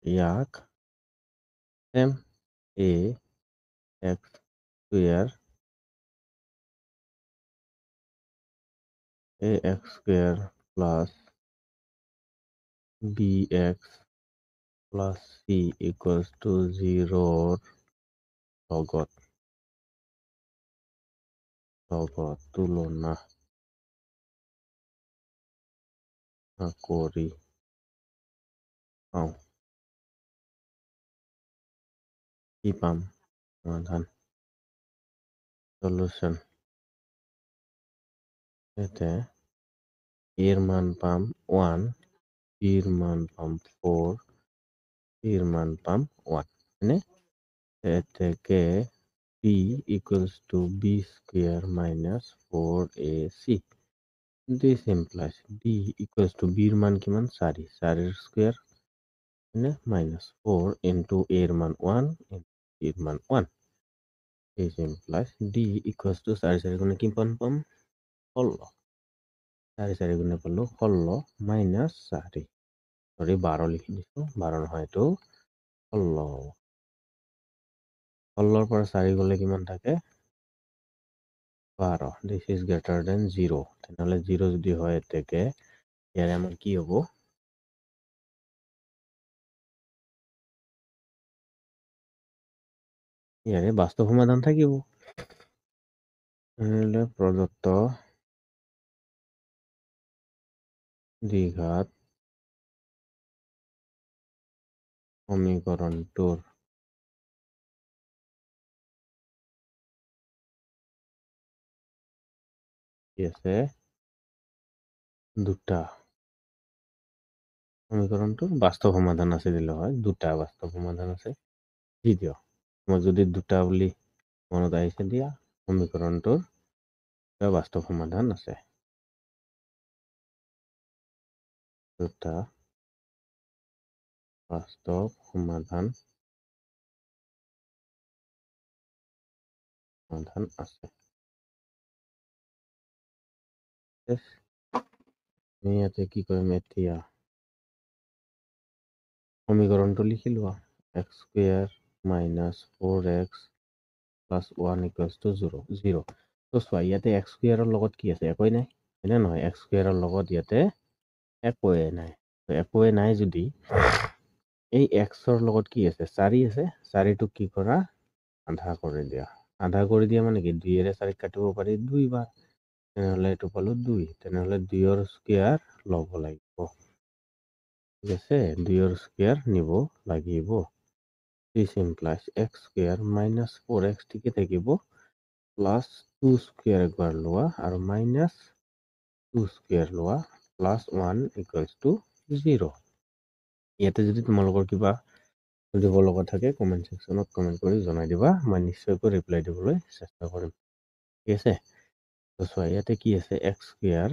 ইয়াক ax² + bx + c = 0ৰ লগত তুলনা কৰি কি পাম, সমাধান, সলিউশন। ইয়াতে এর মান পাম 1, বির মান পাম 4, চির মান পাম 1, হয়নে? এর থেকে b = b² - 4ac। This implies d = b র মান কিমান 4, 4 এর স্কয়ার, মানে -4 into a এর মান 1 into c এর মান 1। This implies d = 4 4 গুণে কি পাম 16, 4 4 গুণে পালো 16 -4, সরি 12 লিখি দিছো, 12 নহয়, এইটো 16। 16ৰ পৰা 4 গ'লে কিমান থাকে, 12। This is greater than 0। তেনেহ'লে 0 যদি হয় এতেকে ইয়াৰে আমাৰ কি হ'ব, ইয়াৰে বাস্তৱ সমাধান থাকিব। প্ৰদত্ত দ্বিঘাত সমীকৰণটোৰ কি আছে, দুটা সমীকৰণটোৰ বাস্তৱ সমাধান আছে দিলে হয়, দুটা বাস্তৱ সমাধান আছে। দি দিয়ক। মই যদি দুটা বুলি মনত আহিছে দিয়া, সমীকৰণটোৰ বাস্তৱ সমাধান আছে। দুটা বাস্তৱ সমাধান আছে। আমি ইয়াতে কি কৰিম এতিয়া, সমীকৰণটো লিখি লোৱা। X square minus 4x plus 1 equals to 0। তো চোৱা, ইয়াতে এক্স স্কুৱেৰৰ লগত কি আছে? একোৱেই নাই, হয়নে নহয়? এক্স স্কুৱেৰৰ লগত ইয়াতে একোৱেই নাই। একোৱেই নাই যদি এই এক্সৰ লগত কি আছে? 4 আছে। 4টোক কি কৰা? আধা কৰি দিয়া। আধা কৰি দিয়া মানে কি? 2ৰে 4ক কাটিব পাৰি 2 বাৰ। তেনেহ'লে এইটো পালো 2। তেনেহ'লে 2ৰ স্কুৱেৰ ল'ব লাগিব। ঠিক আছে, 2ৰ স্কুৱেৰ নিব লাগিব। This implies x square minus 4x ঠিকে থাকিব, প্লাছ 2 স্কুৱেৰ একবাৰ লোৱা আৰু মাইনাছ 2 স্কুৱেৰ লোৱা, প্লাছ 1 ইকুৱেলছ টু 0। ইয়াতে যদি তোমালোকৰ কিবা সুধিব লগা থাকে কমেণ্ট ছেকশ্যনত কমেণ্ট কৰি জনাই দিবা, মই নিশ্চয়কৈ ৰিপ্লাই দিবলৈ চেষ্টা কৰিম। ঠিক আছে, তো চোৱা ইয়াতে কি আছে? এক্স স্কুৱেৰ,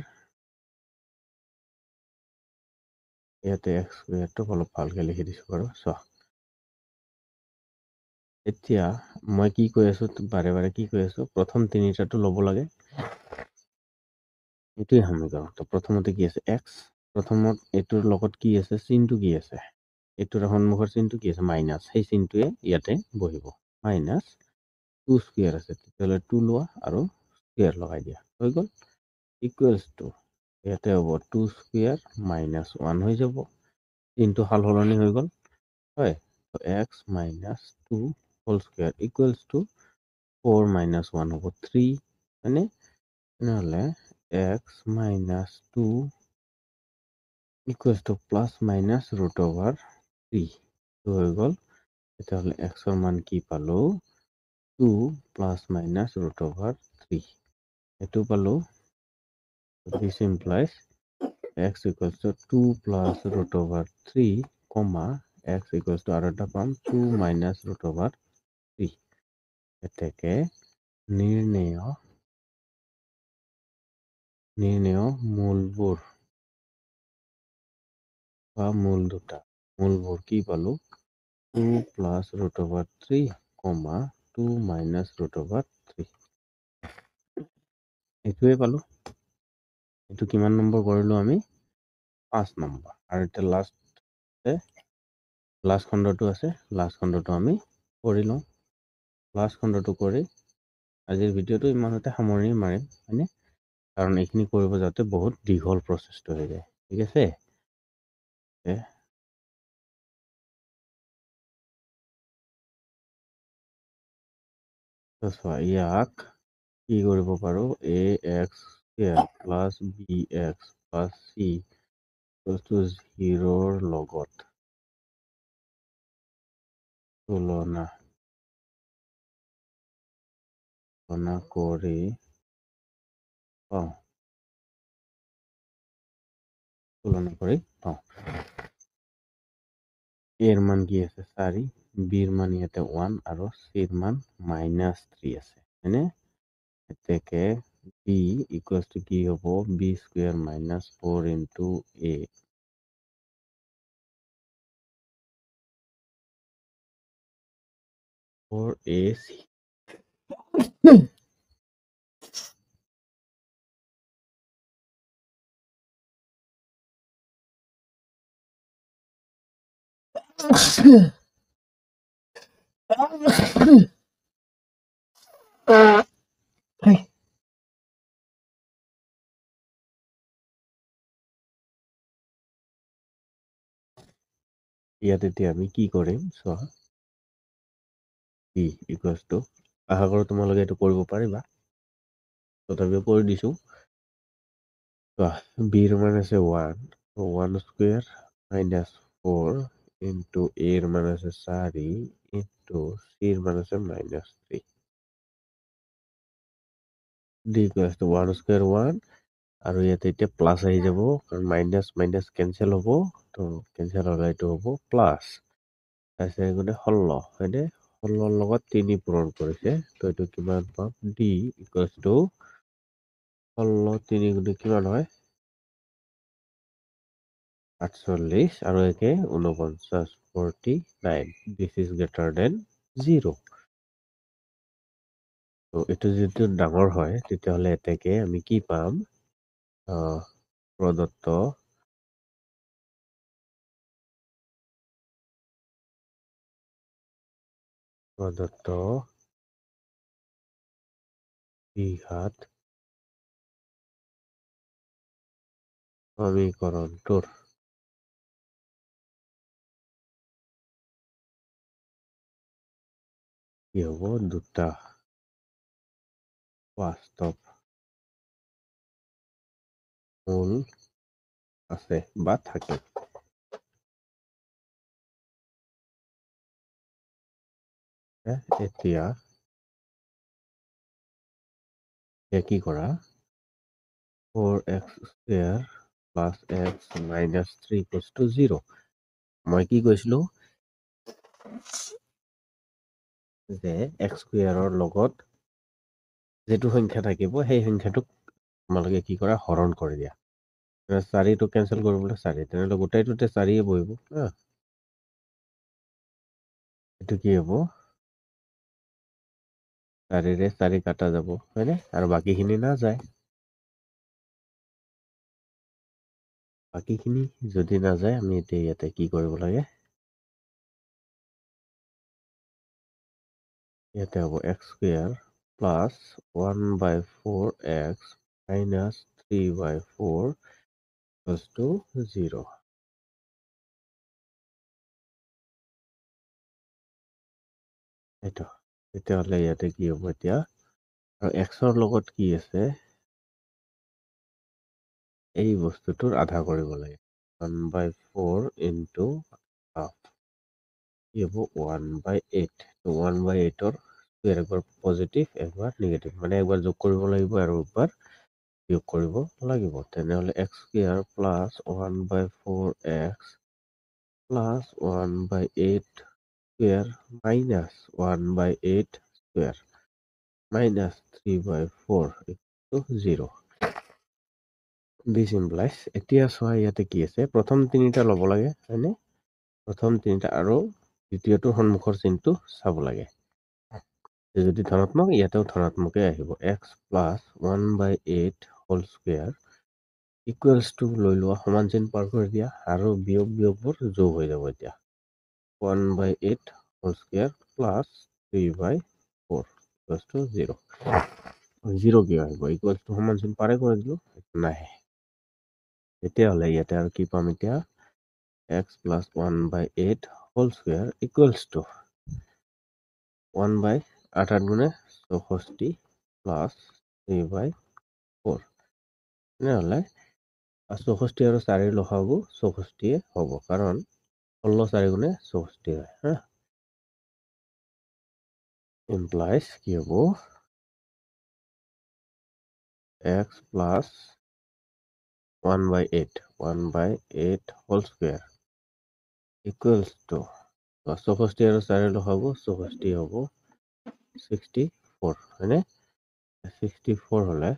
ইয়াতে এক্স স্কুৱেৰটো অলপ ভালকৈ লিখি দিছোঁ বাৰু। চোৱা এতিয়া মই কি কৈ আছোঁ, বাৰে বাৰে কি কৈ আছোঁ? প্ৰথম তিনিটাটো ল'ব লাগে, এইটোৱে সমীকৰণ। তো প্ৰথমতে কি আছে? এক্স। প্ৰথমত এইটোৰ লগত কি আছে? চিনটো কি আছে? এইটোৰ সন্মুখৰ চিনটো কি আছে? মাইনাছ। সেই চিনটোৱে ইয়াতে বহিব। মাইনাছ 2 স্কুৱেৰ আছে, তেতিয়াহ'লে 2 লোৱা আৰু স্কুৱেৰ লগাই দিয়া, হৈ গ'ল। ইকুৱেলছ টু ইয়াতে হ'ব 2 স্কুৱেৰ মাইনাছ 1 হৈ যাব। চিনটো সাল সলনি হৈ গ'ল, হয়। X minus 2 whole square equals to 4 minus 1 হ'ব 3, হয়নে? তেনেহ'লে x minus 2 equals to plus minus root over 3 হৈ গ'ল। তেতিয়াহ'লে এক্সৰ মান কি পালোঁ? 2 প্লাছ মাইনাছ ৰুট অভাৰ 3 এইটো পালোঁ। This implies x equals to 2 plus root over 3, comma x equals to আৰু এটা পাম 2 minus root over 3। এতেকে নিৰ্ণেয় মূলবোৰ বা মূল দুটা, মূলবোৰ কি পালো? 2 plus root over 3, comma 2 minus root over 3। এইটোৱে পালো। এইটো কিমান নম্বৰ কৰিলো আমি? 5 নম্বৰ। আৰু এতিয়া লাষ্ট খণ্ডটো আছে, লাষ্ট খণ্ডটো আমি কৰি লওঁ। লাষ্ট খণ্ডটো কৰি আজিৰ ভিডিঅ'টো ইমানতে সামৰণি মাৰিম, হয়নে? কাৰণ এইখিনি কৰিব যাতে বহুত দীঘল প্ৰচেছটো হৈ যায়। ঠিক আছে, ইয়াক কি কৰিব পাৰো? ax plus bx plus c বস্তু 0ৰ লগত তুলনা কৰি পাওঁ। এৰ মান কি আছে? 4, বিৰ মান ইয়াতে 1 আৰু চিৰ মান -3 আছে, হয়নে? এতেকে বি ইকুয়ালস টু কি হব? বি স্কোয়ার মাইনাস 4 ইন্টু এ। AC ইয়াত এতিয়া আমি কি কৰিম চোৱা, বি ইকুয়ালস টু, আশা কৰো তোমালোকে এইটো কৰিব পাৰিবা, তথাপিও কৰি দিছো। বিৰ মান আছে 1, 1 স্কোয়ার মাইনাস 4 ইন্টু এর মান আছে 4 ইন্টু সির মান আছে -3। ডি ইকুয়ালস টু 1 স্কোয়ার 1 আৰু ইয়াতে এতিয়া প্লাস আহি যাব, কারণ মাইনাস মাইনাস ক্যান্সেল হ'ব, তো ক্যান্সেল হলে এইটো হ'ব প্লাস। আছে গুণে 16, হয়নে? 16 লগত 3 পূৰণ কৰিছে তো এইটো কিমান পাম d ইকুৱেলছ টু 16 3 গুণে কিমান হয় 48 আৰু একে 49 49 দিস ইজ গ্ৰেটাৰ দেন 0 তো এইটো যদি ডাঙৰ হয় তেতিয়াহ'লে এতেকে আমি কি পাম প্ৰদত্ত দ্বিঘাত সমীকৰণটোৰ কি হ'ব দুটা বাস্তৱ মূল আছে বা থাকে এতিয়া কি কৰা 4x square plus x minus 3 equals to 0 মই কি কৈছিলো যে x স্কয়াৰৰ লগত যেটো সংখ্যা থাকিব সেই সংখ্যাটোক তোমালোকে কি কৰা হৰণ কৰি দিয়া 4 টো কেনসেল কৰিবলৈ 4 তেনেহলে গোটেইটোতে 4 বহিব এটো কি হ'ব 4 ৰে 4 কাটা যাব হয়নে আৰু বাকিখিনি না যায় বাকিখিনি যদি না যায় আমি এতিয়া ইয়াতে কি কৰিব লাগে ইয়াতে হ'ব x square plus 1/4x minus 3/4 equals to 0 এইটো তেতিয়াহ'লে ইয়াতে কি হ'ব এতিয়া আৰু x ৰ লগত কি আছে এই বস্তুটোৰ আধা কৰিব লাগে 1/4 into half কি হ'ব 1/8 তো 1/8 ৰ স্কুয়াৰ একবাৰ পজিটিভ একবাৰ নিগেটিভ মানে একবাৰ যোগ কৰিব লাগিব আৰু একবাৰ বিয়োগ কৰিব লাগিব তেনেহ'লে x square plus 1/4x plus 1/8 square minus 1/8 square minus 3/4 equal to 0 this implies এতিয়া চোৱা ইয়াতে কি আছে প্ৰথম তিনিটা ল'ব লাগে হয়নে প্ৰথম তিনিটা আৰু দ্বিতীয়টো সন্মুখৰ চিনটো চাব লাগে যদি ধনাত্মক ইয়াতেও ধনাত্মকে আহিব x plus 1/8 whole square equals to লৈ লোৱা সমান চিন পাৰ কৰি দিয়া আৰু বিয়োগবোৰ যোগ হৈ যাব এতিয়া 1/8 whole square plus 3/4 equals to 0 0 কি আহিব equals to সমান চিন পাৰে কৰি দিলো নাহে তেতিয়াহ'লে ইয়াতে আৰু কি পাম এতিয়া x plus 1/8 whole square equals to 1/8 গুণে 64 plus 3/4 তেনেহ'লে 64 আৰু 4 লসাগু 64 হ'ব কাৰণ 16 4 গুণে 64 হয় হা implies কি হ'ব x plus 1/8 whole square equals to 64 আৰু 4 লসাগু 64 হ'ব 64 হয়নে 64 হলে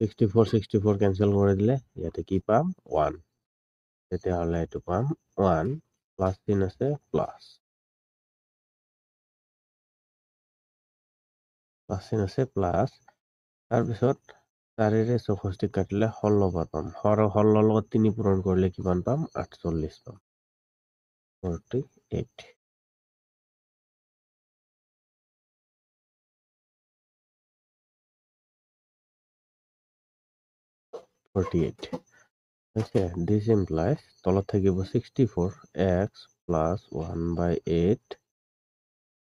64 কেনসেল কৰি দিলে ইয়াতে কি পাম 1 তেতিয়াহ'লে এইটো পাম 1 প্লাস চিন আছে প্লাস চিন আছে প্লাস তাৰপিছত 4 ৰে 64 কাটিলে 16 পাম 16 লগত 3 পূৰণ কৰিলে কিমান পাম 48 পাম 48 okay this implies তলত থাকিব 64x plus 1/8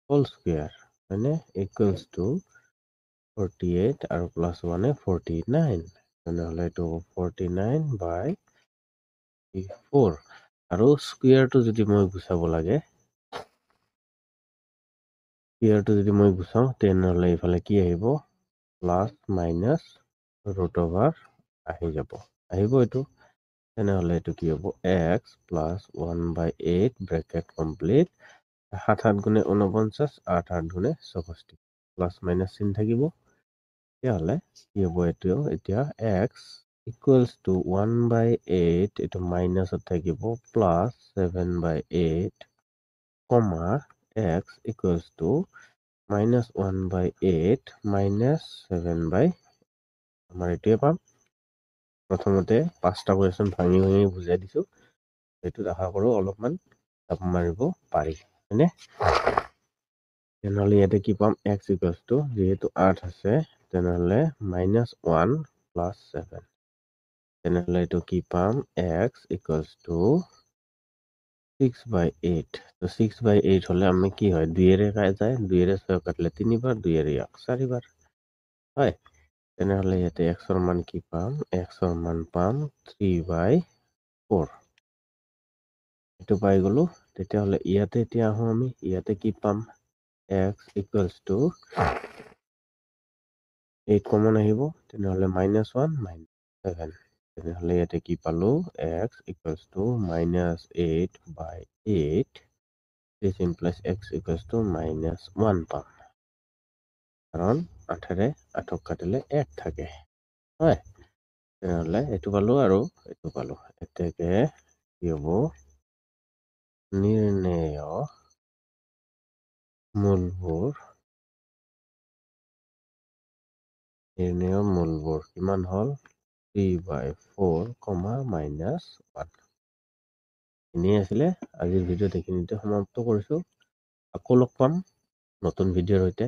whole square মানে equals to 48 আৰু plus 1 49 তেনেহ'লে এইটো 49/4 আৰু স্কুয়াৰটো যদি মই গুচাব লাগে স্কুয়াৰটো যদি মই গুচাও তেনেহ'লে ইফালে কি আহিব প্লাস মাইনাস √over আহি যাব আহিব এইটো তেনেহ'লে এইটো কি হ'ব x প্লাছ 1/8 ব্ৰেকেট কমপ্লিট 7 7 গুণে 49 8 8 গুণে 64 প্লাছ মাইনাছ চিন থাকিব তেতিয়াহ'লে কি হ'ব এইটো এতিয়া x ইকুৱেলছ টু 1/8 এইটো মাইনাছত থাকিব plus 7/8 comma x equals to minus 1/8 minus 7/8 আমাৰ এইটোৱে পাম প্ৰথমতে 5টা কুৱেশ্যন ভাঙি বুজাই দিছোঁ এইটোত আশা কৰোঁ অলপমান জাপ মাৰিব পাৰি হয়নে তেনেহ'লে ইয়াতে কি পাম x ইকুৱেলছ টু যিহেতু 8 আছে তেনেহ'লে -1 প্লাছ 7 তেনেহ'লে এইটো কি পাম x ইকুৱেলছ টু 6/8 তো 6/8 হ'লে আমি কি হয় 2ৰে যায় 2ৰে 6 কাটিলে 3বাৰ 2ৰে 4বাৰ হয় তেনেহ'লে ইয়াতে xৰ মান কি পাম xৰ মান পাম 3/4 এইটো পাই গ'লো তেতিয়াহ'লে ইয়াতে এতিয়া আহোঁ আমি ইয়াতে কি পাম x ইকুৱেলছ টু 8 কমন আহিব তেনেহ'লে -1 -7 তেনেহ'লে ইয়াতে কি পালো x equals to -8/8 this implies x equals to -1 পাম কাৰণ 8ৰে 8ক কাটিলে 1 থাকে হয় তেনেহ'লে এইটো পালো আৰু এইটো পালো এতেকে কি হ'ব নিৰ্ণেয় মূলবোৰ কিমান হ'ল 3/4 -1 এনেই আছিলে আজিৰ ভিডিঅ'ত এইখিনিতে সমাপ্ত কৰিছোঁ আকৌ লগ পাম নতুন ভিডিঅ'ৰ সৈতে